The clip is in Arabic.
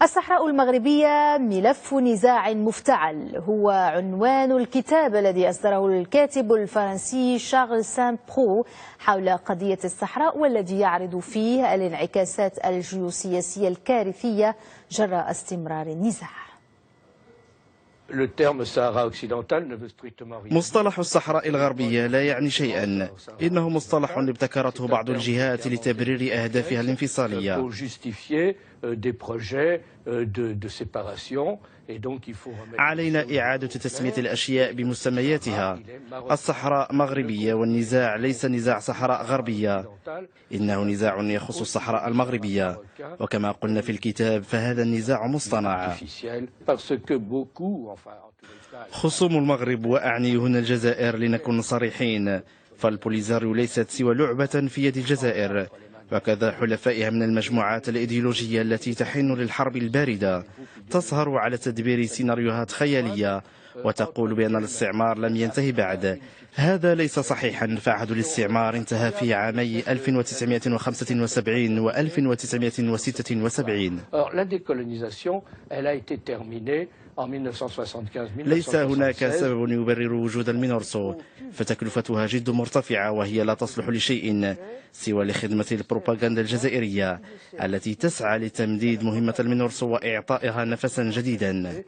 الصحراء المغربية ملف نزاع مفتعل هو عنوان الكتاب الذي أصدره الكاتب الفرنسي شارل سان برو حول قضية الصحراء، والذي يعرض فيه الانعكاسات الجيوسياسية الكارثية جراء استمرار النزاع. مصطلح الصحراء الغربية لا يعني شيئا، إنه مصطلح ابتكرته بعض الجهات لتبرير أهدافها الانفصالية. علينا إعادة تسمية الأشياء بمسمياتها. الصحراء مغربية، والنزاع ليس نزاع صحراء غربية، إنه نزاع يخص الصحراء المغربية، وكما قلنا في الكتاب فهذا النزاع مصطنع. خصوم المغرب، وأعني هنا الجزائر لنكون صريحين، فالبوليزاريو ليست سوى لعبة في يد الجزائر، وكذا حلفائها من المجموعات الإيديولوجية التي تحن للحرب الباردة، تسهر على تدبير سيناريوهات خيالية وتقول بأن الاستعمار لم ينتهي بعد. هذا ليس صحيحا، فعهد الاستعمار انتهى في عامي 1975 و 1976. ليس هناك سبب يبرر وجود المينورسو، فتكلفتها جد مرتفعة، وهي لا تصلح لشيء سوى لخدمة البروباغندا الجزائرية التي تسعى لتمديد مهمة المينورسو وإعطائها نفسا جديدا.